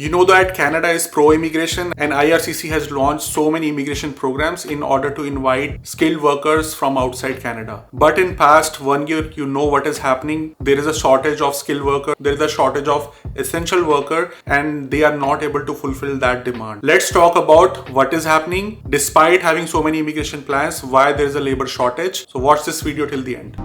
You know that Canada is pro-immigration and IRCC has launched so many immigration programs in order to invite skilled workers from outside Canada. But in past 1 year, you know what is happening. There is a shortage of skilled workers. There is a shortage of essential worker and they are not able to fulfill that demand. Let's talk about what is happening despite having so many immigration plans, why there is a labor shortage. So watch this video till the end.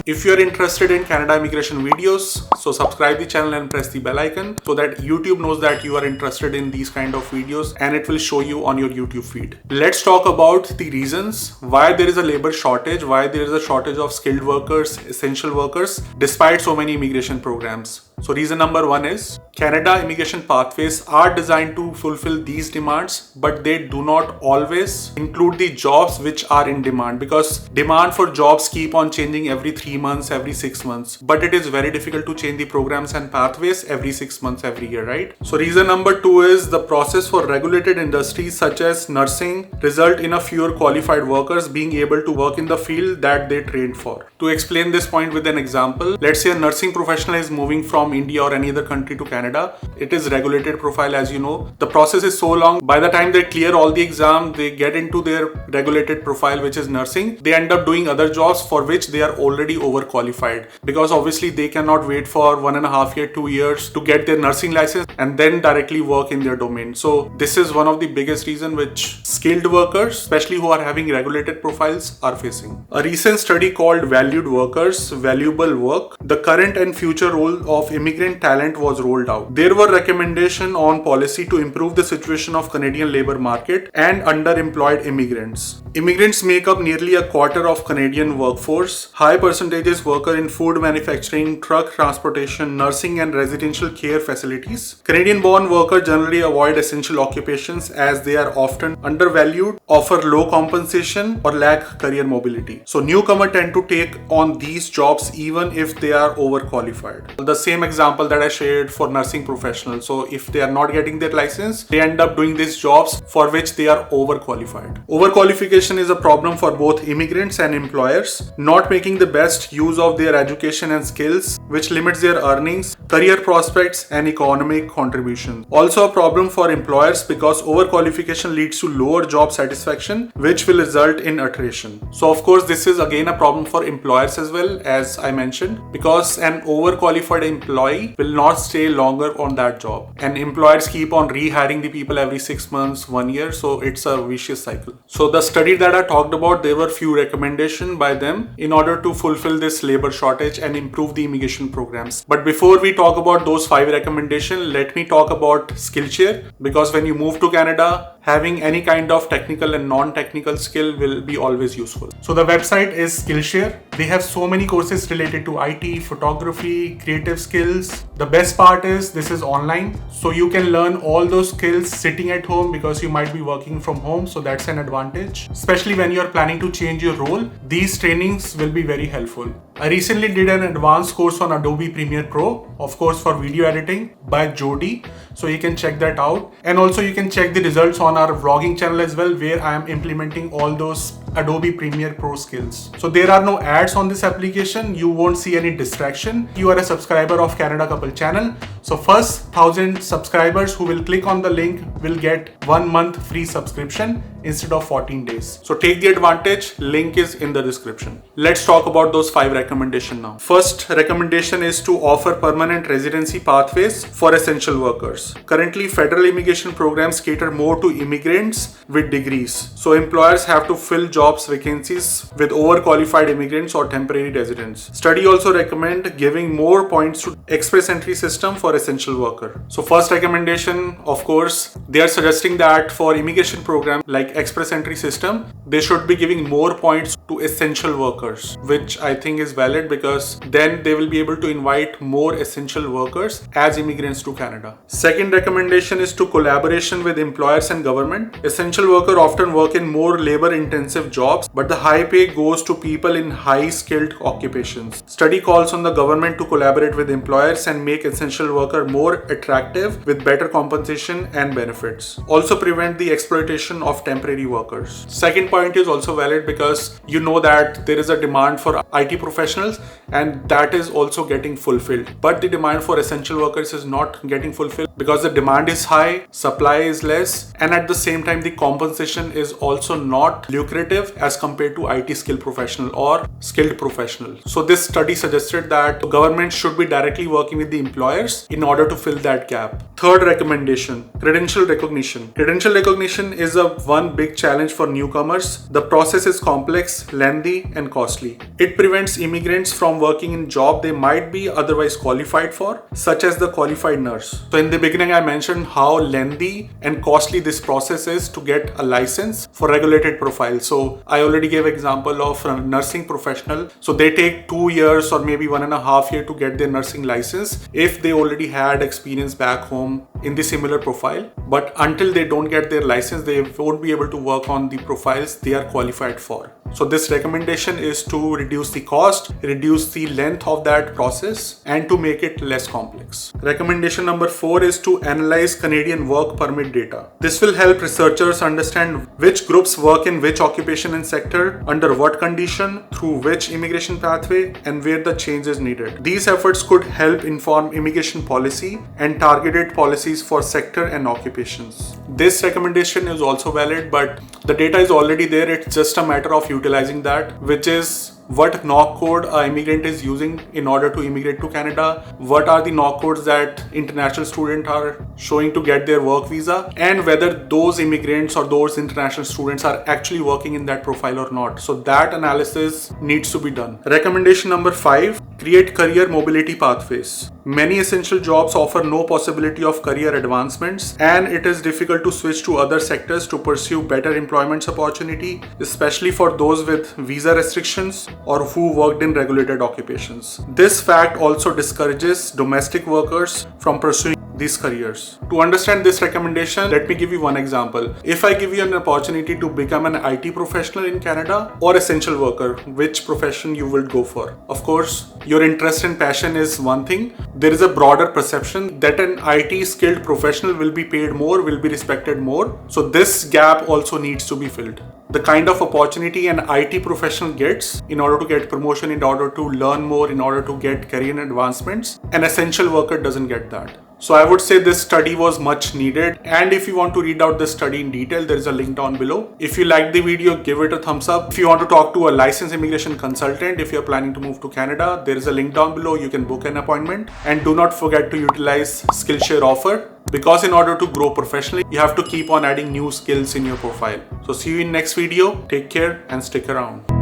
If you are interested in Canada immigration videos, so subscribe the channel and press the bell icon so that YouTube knows that you are interested in these kind of videos and it will show you on your YouTube feed. Let's talk about the reasons why there is a labor shortage, why there is a shortage of skilled workers, essential workers, despite so many immigration programs. So reason number one is Canada immigration pathways are designed to fulfill these demands, but they do not always include the jobs which are in demand, because demand for jobs keep on changing every 3 months, every 6 months. But it is very difficult to change the programs and pathways every 6 months, every year, right? So reason number two is the process for regulated industries such as nursing result in a fewer qualified workers being able to work in the field that they trained for. To explain this point with an example, let's say a nursing professional is moving from India or any other country to Canada. It is regulated profile, as you know. The process is so long. By the time they clear all the exam, they get into their regulated profile, which is nursing. They end up doing other jobs for which they are already overqualified, because obviously they cannot wait for 1.5 years, 2 years to get their nursing license and then directly work in their domain. So this is one of the biggest reason which skilled workers, especially who are having regulated profiles, are facing. A recent study called Valued Workers, Valuable Work, the current and future role of immigrant talent was rolled out. There were recommendations on policy to improve the situation of Canadian labor market and underemployed immigrants. Immigrants make up nearly a quarter of Canadian workforce. High percentages work in food manufacturing, truck transportation, nursing and residential care facilities. Canadian-born workers generally avoid essential occupations as they are often undervalued, offer low compensation or lack career mobility. So newcomers tend to take on these jobs even if they are overqualified. The same example that I shared for nursing professionals. So if they are not getting their license, they end up doing these jobs for which they are overqualified. Overqualification is a problem for both immigrants and employers, not making the best use of their education and skills, which limits their earnings, career prospects and economic contribution. Also a problem for employers because overqualification leads to lower job satisfaction, which will result in attrition. So of course this is again a problem for employers as well, as I mentioned, because an overqualified employee will not stay longer on that job, and employers keep on rehiring the people every 6 months, 1 year. So it's a vicious cycle. So the study that I talked about, there were few recommendations by them in order to fulfill this labor shortage and improve the immigration programs. But before we talk about those 5 recommendations, let me talk about Skillshare, because when you move to Canada, having any kind of technical and non-technical skill will be always useful. So the website is Skillshare. They have so many courses related to IT, photography, creative skills. The best part is this is online, so you can learn all those skills sitting at home because you might be working from home. So that's an advantage, especially when you're planning to change your role. These trainings will be very helpful. I recently did an advanced course on Adobe Premiere Pro, of course for video editing, by Jody. So you can check that out. And also you can check the results on our vlogging channel as well, where I am implementing all those Adobe Premiere Pro skills. So there are no ads on this application. You won't see any distraction. You are a subscriber of Canada Couple channel. So first 1,000 subscribers who will click on the link will get 1 month free subscription instead of 14 days. So take the advantage. Link is in the description. Let's talk about those 5 recommendations now. First recommendation is to offer permanent residency pathways for essential workers. Currently, federal immigration programs cater more to immigrants with degrees. So employers have to fill jobs vacancies with overqualified immigrants or temporary residents. Study also recommend giving more points to express entry system for essential worker. So first recommendation, of course, they are suggesting that for immigration program like express entry system, they should be giving more points to essential workers, which I think is valid, because then they will be able to invite more essential workers as immigrants to Canada. Second recommendation is to collaboration with employers and government. Essential workers often work in more labor intensive jobs, but the high pay goes to people in high skilled occupations. Study calls on the government to collaborate with employers and make essential worker more attractive with better compensation and benefits. Also prevent the exploitation of temporary workers. Second point is also valid because you know that there is a demand for IT professionals and that is also getting fulfilled. But the demand for essential workers is not getting fulfilled because the demand is high, supply is less, and at the same time the compensation is also not lucrative as compared to IT skilled professional or skilled professional. So this study suggested that the government should be directly working with the employers in order to fill that gap. Third recommendation, credential recognition. Credential recognition is one big challenge for newcomers. The process is complex, lengthy, and costly. It prevents immigrants from working in jobs they might be otherwise qualified for, such as the qualified nurse. So in the beginning, I mentioned how lengthy and costly this process is to get a license for regulated profile. So I already gave example of a nursing professional. So they take 2 years or maybe 1.5 years to get their nursing license if they already had experience back home in the similar profile. But until they don't get their license, they won't be able to work on the profiles they are qualified for. So this recommendation is to reduce the cost, reduce the length of that process, and to make it less complex. Recommendation number 4 is to analyze Canadian work permit data. This will help researchers understand which groups work in which occupation and sector, under what condition, through which immigration pathway, and where the change is needed. These efforts could help inform immigration policy and targeted policies for sector and occupations. This recommendation is also valid, but the data is already there. It's just a matter of utilizing that, which is what knock code an immigrant is using in order to immigrate to Canada, what are the knock codes that international students are showing to get their work visa, and whether those immigrants or those international students are actually working in that profile or not. So that analysis needs to be done. Recommendation number 5, create career mobility pathways. Many essential jobs offer no possibility of career advancements, and it is difficult to switch to other sectors to pursue better employment opportunity, especially for those with visa restrictions or who worked in regulated occupations. This fact also discourages domestic workers from pursuing these careers. To understand this recommendation, let me give you one example. If I give you an opportunity to become an IT professional in Canada or essential worker, which profession you will go for? Of course, your interest and passion is one thing. There is a broader perception that an IT skilled professional will be paid more, will be respected more. So this gap also needs to be filled. The kind of opportunity an IT professional gets in order to get promotion, in order to learn more, in order to get career advancements, an essential worker doesn't get that. So I would say this study was much needed, and if you want to read out this study in detail, there is a link down below. If you liked the video, give it a thumbs up. If you want to talk to a licensed immigration consultant, if you're planning to move to Canada, there is a link down below. You can book an appointment, and do not forget to utilize Skillshare offer, because in order to grow professionally, you have to keep on adding new skills in your profile. So see you in next video. Take care and stick around.